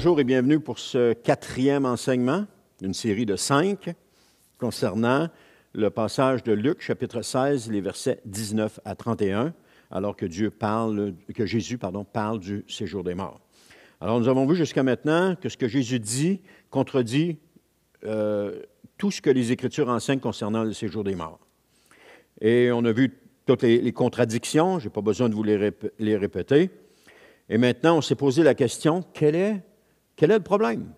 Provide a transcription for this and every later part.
bonjour et bienvenue pour ce 4e enseignement d'une série de 5 concernant le passage de Luc, chapitre 16, les versets 19 à 31, alors que Jésus parle du séjour des morts. Alors, nous avons vu jusqu'à maintenant que ce que Jésus dit contredit tout ce que les Écritures enseignent concernant le séjour des morts. Et on a vu toutes les contradictions, je n'ai pas besoin de vous les répéter. Et maintenant, on s'est posé la question, quel est le problème?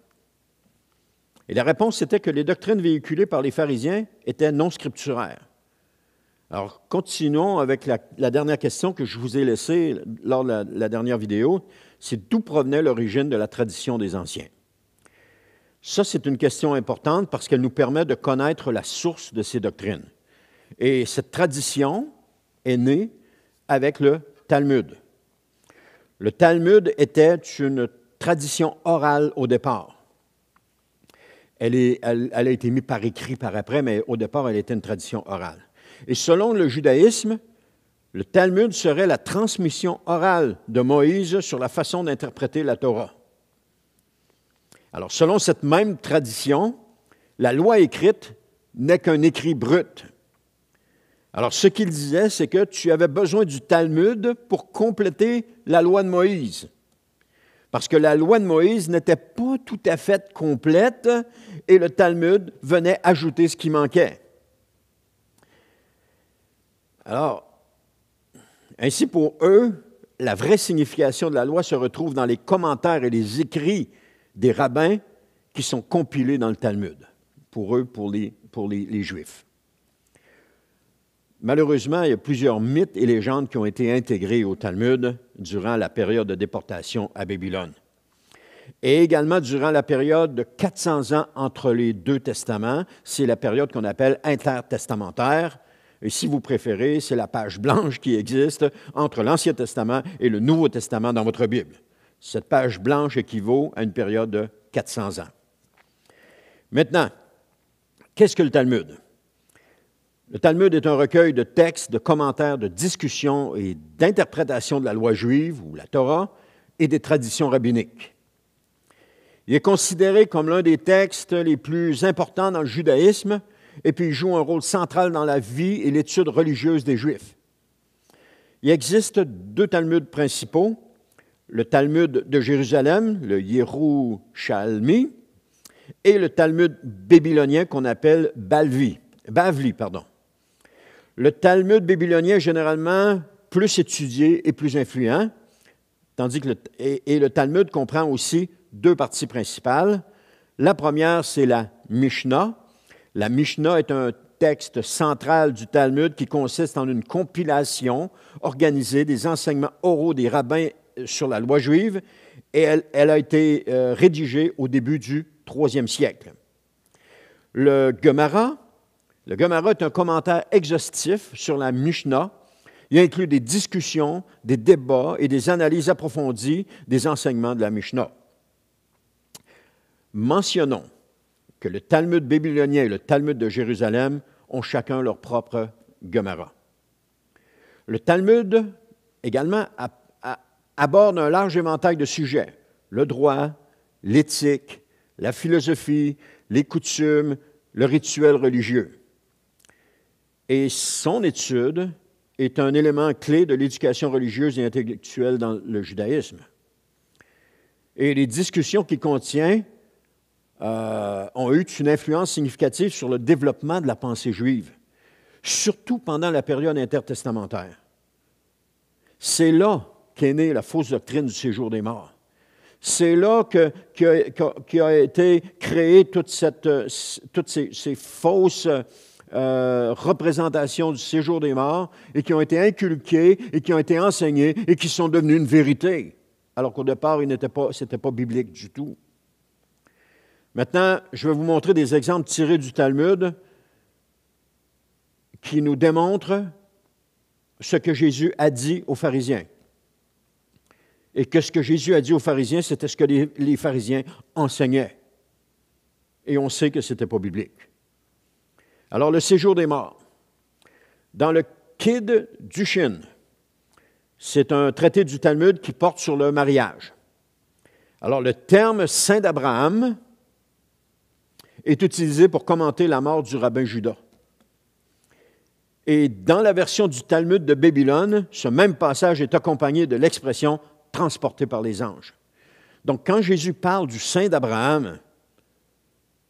Et la réponse, c'était que les doctrines véhiculées par les pharisiens étaient non scripturaires. Alors, continuons avec la dernière question que je vous ai laissée lors de la dernière vidéo, c'est d'où provenait l'origine de la tradition des anciens. Ça, c'est une question importante parce qu'elle nous permet de connaître la source de ces doctrines. Et cette tradition est née avec le Talmud. Le Talmud était une tradition orale au départ. Elle a été mise par écrit par après, mais au départ, elle était une tradition orale. Et selon le judaïsme, le Talmud serait la transmission orale de Moïse sur la façon d'interpréter la Torah. Alors, selon cette même tradition, la loi écrite n'est qu'un écrit brut. Alors, ce qu'il disait, c'est que tu avais besoin du Talmud pour compléter la loi de Moïse. Parce que la loi de Moïse n'était pas tout à fait complète et le Talmud venait ajouter ce qui manquait. Alors, ainsi pour eux, la vraie signification de la loi se retrouve dans les commentaires et les écrits des rabbins qui sont compilés dans le Talmud, pour eux, pour les Juifs. Malheureusement, il y a plusieurs mythes et légendes qui ont été intégrés au Talmud durant la période de déportation à Babylone. Et également durant la période de 400 ans entre les deux testaments, c'est la période qu'on appelle intertestamentaire. Et si vous préférez, c'est la page blanche qui existe entre l'Ancien Testament et le Nouveau Testament dans votre Bible. Cette page blanche équivaut à une période de 400 ans. Maintenant, qu'est-ce que le Talmud? Le Talmud est un recueil de textes, de commentaires, de discussions et d'interprétations de la loi juive ou la Torah et des traditions rabbiniques. Il est considéré comme l'un des textes les plus importants dans le judaïsme et puis il joue un rôle central dans la vie et l'étude religieuse des Juifs. Il existe 2 Talmuds principaux, le Talmud de Jérusalem, le Yerushalmi, et le Talmud babylonien qu'on appelle Bavli. Le Talmud babylonien est généralement plus étudié et plus influent, tandis que le Talmud comprend aussi 2 parties principales. La première, c'est la Mishnah. La Mishnah est un texte central du Talmud qui consiste en une compilation organisée des enseignements oraux des rabbins sur la loi juive et elle a été rédigée au début du IIIe siècle. Le Gemara est un commentaire exhaustif sur la Mishnah. Il inclut des discussions, des débats et des analyses approfondies des enseignements de la Mishnah. Mentionnons que le Talmud babylonien et le Talmud de Jérusalem ont chacun leur propre Gemara. Le Talmud, également, aborde un large éventail de sujets, le droit, l'éthique, la philosophie, les coutumes, le rituel religieux. Et son étude est un élément clé de l'éducation religieuse et intellectuelle dans le judaïsme. Et les discussions qu'il contient ont eu une influence significative sur le développement de la pensée juive, surtout pendant la période intertestamentaire. C'est là qu'est née la fausse doctrine du séjour des morts. C'est là qu'a été créée toutes ces fausses représentations du séjour des morts et qui ont été inculquées et qui ont été enseignées et qui sont devenues une vérité, alors qu'au départ, ce n'était pas biblique du tout. Maintenant, je vais vous montrer des exemples tirés du Talmud qui nous démontrent ce que Jésus a dit aux pharisiens. Et que ce que Jésus a dit aux pharisiens, c'était ce que les pharisiens enseignaient. Et on sait que ce n'était pas biblique. Alors, le séjour des morts. Dans le Kid Dushin, c'est un traité du Talmud qui porte sur le mariage. Alors, le terme Saint d'Abraham est utilisé pour commenter la mort du rabbin Judas. Et dans la version du Talmud de Babylone, ce même passage est accompagné de l'expression « transporté par les anges ». Donc, quand Jésus parle du Saint d'Abraham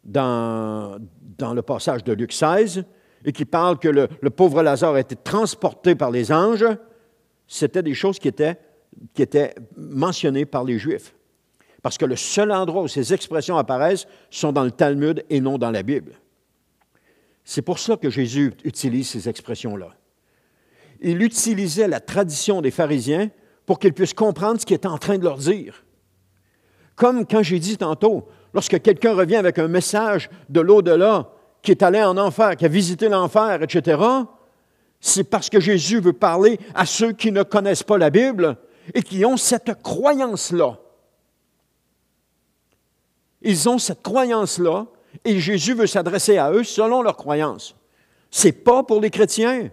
dans le passage de Luc 16, et qui parle que le pauvre Lazare a été transporté par les anges, c'était des choses qui étaient mentionnées par les Juifs. Parce que le seul endroit où ces expressions apparaissent sont dans le Talmud et non dans la Bible. C'est pour ça que Jésus utilise ces expressions-là. Il utilisait la tradition des pharisiens pour qu'ils puissent comprendre ce qu'il était en train de leur dire. Comme quand j'ai dit tantôt, lorsque quelqu'un revient avec un message de l'au-delà, qui est allé en enfer, qui a visité l'enfer, etc., c'est parce que Jésus veut parler à ceux qui ne connaissent pas la Bible et qui ont cette croyance-là. Ils ont cette croyance-là et Jésus veut s'adresser à eux selon leur croyance. Ce n'est pas pour les chrétiens,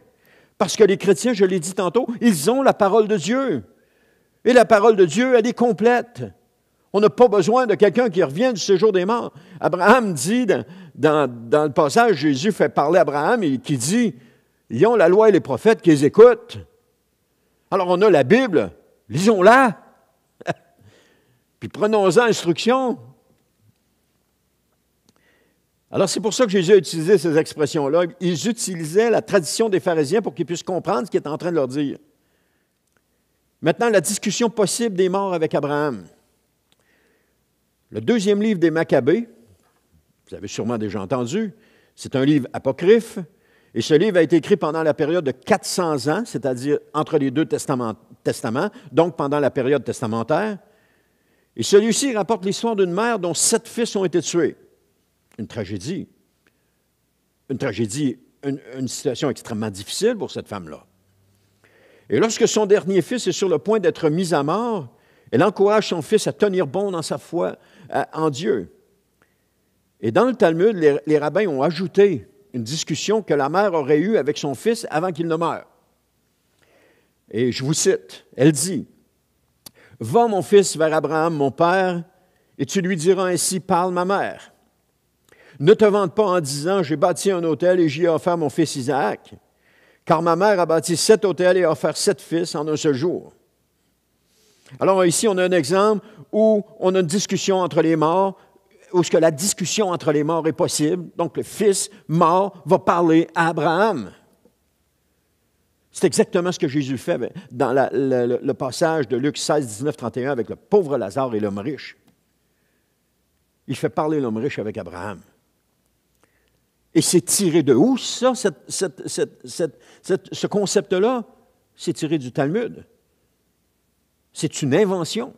parce que les chrétiens, je l'ai dit tantôt, ils ont la parole de Dieu. Et la parole de Dieu, elle est complète. On n'a pas besoin de quelqu'un qui revient du séjour des morts. Abraham dit, dans le passage, Jésus fait parler à Abraham et qui dit, ils ont la loi et les prophètes qui les écoutent. Alors on a la Bible, lisons-la, puis prenons-en instruction. Alors c'est pour ça que Jésus a utilisé ces expressions-là. Ils utilisaient la tradition des pharisiens pour qu'ils puissent comprendre ce qu'il est en train de leur dire. Maintenant, la discussion possible des morts avec Abraham. Le deuxième livre des Maccabées, vous avez sûrement déjà entendu, c'est un livre apocryphe, et ce livre a été écrit pendant la période de 400 ans, c'est-à-dire entre les deux testaments, donc pendant la période testamentaire. Et celui-ci rapporte l'histoire d'une mère dont 7 fils ont été tués. Une tragédie. Une situation extrêmement difficile pour cette femme-là. Et lorsque son dernier fils est sur le point d'être mis à mort, elle encourage son fils à tenir bon dans sa foi en Dieu. Et dans le Talmud, les rabbins ont ajouté une discussion que la mère aurait eue avec son fils avant qu'il ne meure. Et je vous cite, elle dit, « Va, mon fils, vers Abraham, mon père, et tu lui diras ainsi, parle ma mère. Ne te vante pas en disant, j'ai bâti un autel et j'y ai offert mon fils Isaac, car ma mère a bâti 7 autels et a offert 7 fils en un seul jour. » Alors ici, on a un exemple où on a une discussion entre les morts, où la discussion entre les morts est possible. Donc, le fils mort va parler à Abraham. C'est exactement ce que Jésus fait dans le passage de Luc 16, 19, 31 avec le pauvre Lazare et l'homme riche. Il fait parler l'homme riche avec Abraham. Et c'est tiré de où, ça, ce concept-là? C'est tiré du Talmud. C'est une invention.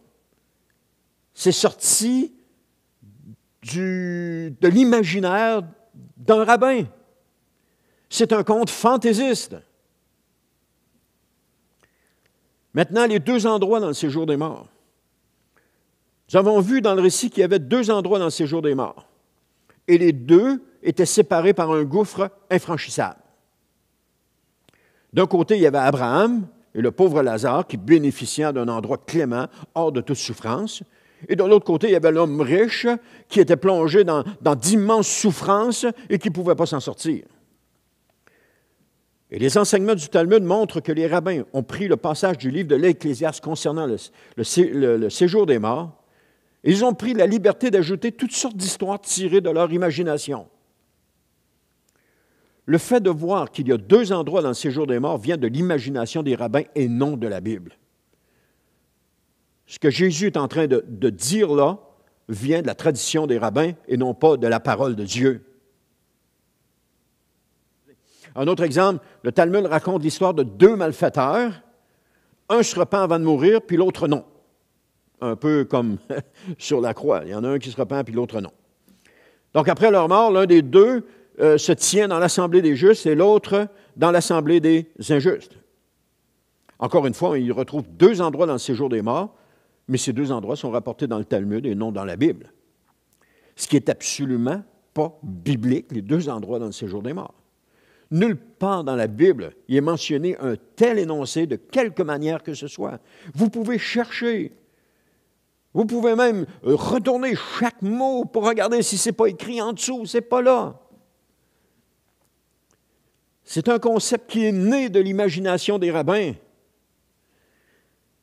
C'est sorti de l'imaginaire d'un rabbin. C'est un conte fantaisiste. Maintenant, les 2 endroits dans le séjour des morts. Nous avons vu dans le récit qu'il y avait 2 endroits dans le séjour des morts. Et les 2 étaient séparés par un gouffre infranchissable. D'un côté, il y avait Abraham et le pauvre Lazare qui bénéficiaient d'un endroit clément, hors de toute souffrance. Et de l'autre côté, il y avait l'homme riche qui était plongé dans d'immenses souffrances et qui ne pouvait pas s'en sortir. Et les enseignements du Talmud montrent que les rabbins ont pris le passage du livre de l'Ecclésiaste concernant le séjour des morts, et ils ont pris la liberté d'ajouter toutes sortes d'histoires tirées de leur imagination. Le fait de voir qu'il y a 2 endroits dans le séjour des morts vient de l'imagination des rabbins et non de la Bible. Ce que Jésus est en train de dire là vient de la tradition des rabbins et non pas de la parole de Dieu. Un autre exemple, le Talmud raconte l'histoire de 2 malfaiteurs. Un se repent avant de mourir, puis l'autre non. Un peu comme sur la croix. Il y en a un qui se repent, puis l'autre non. Donc après leur mort, l'un des 2 se tient dans l'assemblée des justes et l'autre dans l'assemblée des injustes. Encore une fois, il retrouve 2 endroits dans le séjour des morts, mais ces 2 endroits sont rapportés dans le Talmud et non dans la Bible. Ce qui est absolument pas biblique, les 2 endroits dans le séjour des morts. Nulle part dans la Bible, il est mentionné un tel énoncé de quelque manière que ce soit. Vous pouvez chercher. Vous pouvez même retourner chaque mot pour regarder si ce n'est pas écrit en dessous, ce n'est pas là. C'est un concept qui est né de l'imagination des rabbins.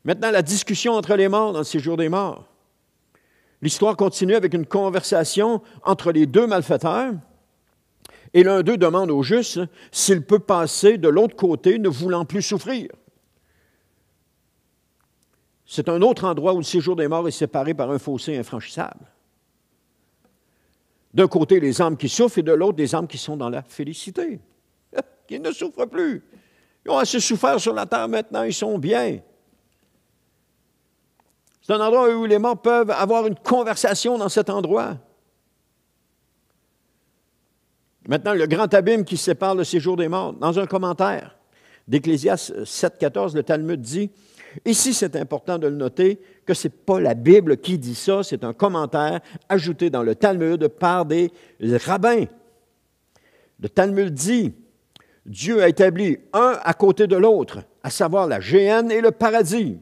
Maintenant, la discussion entre les morts dans le séjour des morts. L'histoire continue avec une conversation entre les deux malfaiteurs et l'un d'eux demande au juste s'il peut passer de l'autre côté ne voulant plus souffrir. C'est un autre endroit où le séjour des morts est séparé par un fossé infranchissable. D'un côté, les âmes qui souffrent et de l'autre, des âmes qui sont dans la félicité, qui ne souffrent plus. Ils ont assez souffert sur la terre maintenant, ils sont bien. C'est un endroit où les morts peuvent avoir une conversation dans cet endroit. Maintenant, le grand abîme qui sépare le séjour des morts, dans un commentaire d'Ecclésiaste 7,14, le Talmud dit, ici c'est important de le noter, que ce n'est pas la Bible qui dit ça, c'est un commentaire ajouté dans le Talmud par des rabbins. Le Talmud dit, Dieu a établi un à côté de l'autre, à savoir la géhenne et le paradis.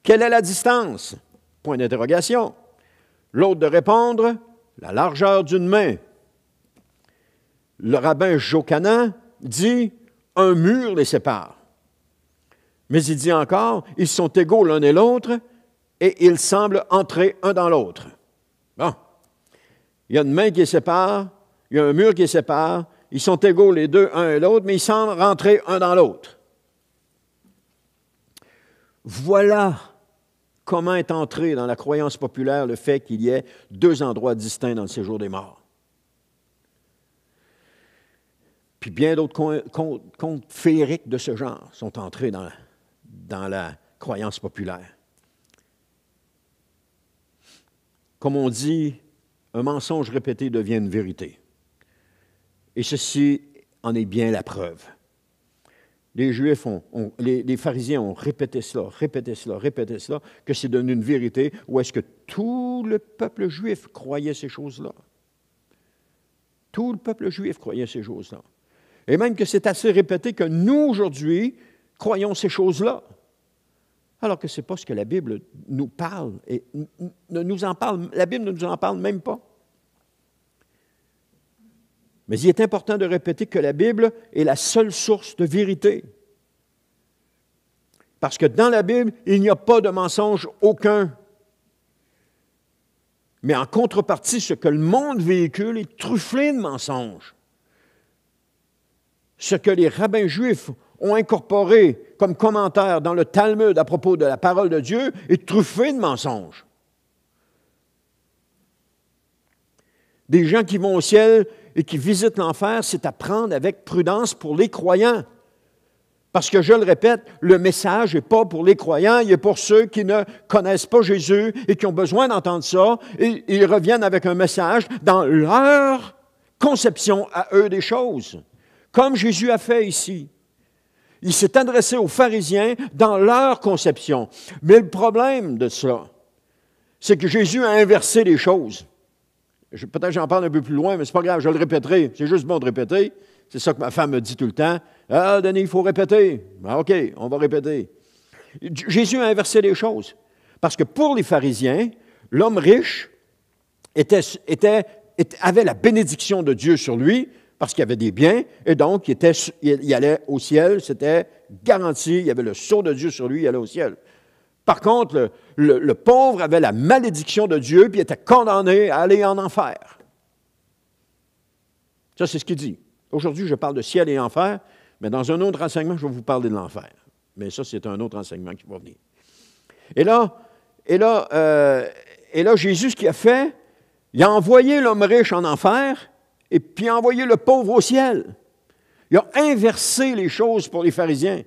Quelle est la distance? Point d'interrogation. L'autre de répondre, la largeur d'une main. Le rabbin Jochanan dit, un mur les sépare. Mais il dit encore, ils sont égaux l'un et l'autre et ils semblent entrer un dans l'autre. Bon, il y a une main qui les sépare, il y a un mur qui les sépare, ils sont égaux les deux, un et l'autre, mais ils semblent rentrer un dans l'autre. Voilà comment est entré dans la croyance populaire le fait qu'il y ait deux endroits distincts dans le séjour des morts. Puis bien d'autres contes féeriques de ce genre sont entrés dans la croyance populaire. Comme on dit, un mensonge répété devient une vérité. Et ceci en est bien la preuve. Les Juifs, les pharisiens ont répété cela, que c'est devenu une vérité, ou est-ce que tout le peuple juif croyait ces choses-là? Tout le peuple juif croyait ces choses-là. Et même que c'est assez répété que nous, aujourd'hui, croyons ces choses-là. Alors que ce n'est pas ce que la Bible nous parle, et ne nous en parle, la Bible ne nous en parle même pas. Mais il est important de répéter que la Bible est la seule source de vérité. Parce que dans la Bible, il n'y a pas de mensonge aucun. Mais en contrepartie, ce que le monde véhicule est truffé de mensonges. Ce que les rabbins juifs ont incorporé comme commentaire dans le Talmud à propos de la parole de Dieu est truffé de mensonges. Des gens qui vont au ciel et qui visitent l'enfer, c'est à prendre avec prudence pour les croyants. Parce que, je le répète, le message n'est pas pour les croyants, il est pour ceux qui ne connaissent pas Jésus et qui ont besoin d'entendre ça, et ils reviennent avec un message dans leur conception à eux des choses, comme Jésus a fait ici. Il s'est adressé aux pharisiens dans leur conception. Mais le problème de cela, c'est que Jésus a inversé les choses. Peut-être j'en parle un peu plus loin, mais ce n'est pas grave, je le répéterai. C'est juste bon de répéter. C'est ça que ma femme me dit tout le temps. « Ah, Denis, il faut répéter. » OK, on va répéter. Jésus a inversé les choses. Parce que pour les pharisiens, l'homme riche avait la bénédiction de Dieu sur lui, parce qu'il avait des biens, et donc il allait au ciel, c'était garanti, il y avait le sceau de Dieu sur lui, il allait au ciel. Par contre, le pauvre avait la malédiction de Dieu, puis il était condamné à aller en enfer. Ça, c'est ce qu'il dit. Aujourd'hui, je parle de ciel et enfer, mais dans un autre enseignement, je vais vous parler de l'enfer. Mais ça, c'est un autre enseignement qui va venir. Et là, Jésus, ce qu'il a fait, il a envoyé l'homme riche en enfer, et puis il a envoyé le pauvre au ciel. Il a inversé les choses pour les pharisiens.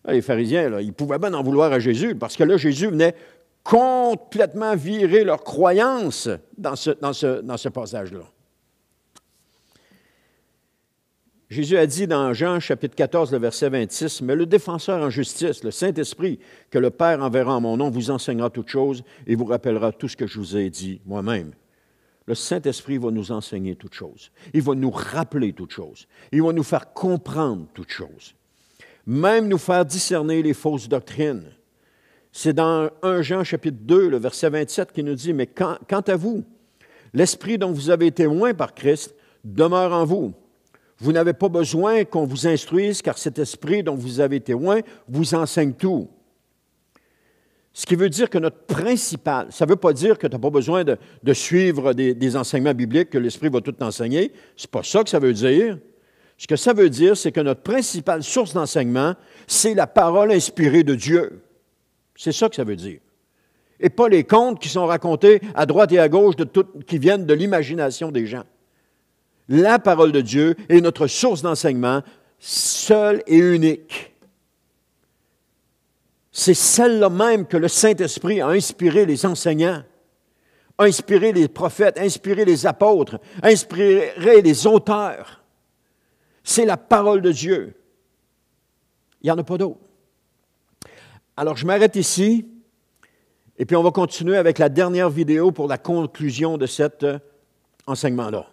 Les pharisiens, là, ils pouvaient bien en vouloir à Jésus, parce que là, Jésus venait complètement virer leur croyance dans ce passage-là. Jésus a dit dans Jean, chapitre 14, le verset 26, « Mais le défenseur en justice, le Saint-Esprit, que le Père enverra en mon nom, vous enseignera toutes choses et vous rappellera tout ce que je vous ai dit moi-même. » Le Saint-Esprit va nous enseigner toutes choses. Il va nous rappeler toutes choses. Il va nous faire comprendre toutes choses. Même nous faire discerner les fausses doctrines. C'est dans 1 Jean chapitre 2, le verset 27 qui nous dit, « Mais quant à vous, l'Esprit dont vous avez été témoin par Christ demeure en vous. Vous n'avez pas besoin qu'on vous instruise, car cet Esprit dont vous avez été témoin vous enseigne tout. » Ce qui veut dire que notre principal, ça ne veut pas dire que tu n'as pas besoin de suivre des enseignements bibliques, que l'Esprit va tout t'enseigner. Ce n'est pas ça que ça veut dire. Ce que ça veut dire, c'est que notre principale source d'enseignement, c'est la parole inspirée de Dieu. C'est ça que ça veut dire. Et pas les contes qui sont racontés à droite et à gauche, qui viennent de l'imagination des gens. La parole de Dieu est notre source d'enseignement, seule et unique. C'est celle-là même que le Saint-Esprit a inspiré les enseignants, a inspiré les prophètes, a inspiré les apôtres, a inspiré les auteurs. C'est la parole de Dieu. Il n'y en a pas d'autre. Alors, je m'arrête ici, et puis on va continuer avec la dernière vidéo pour la conclusion de cet enseignement-là.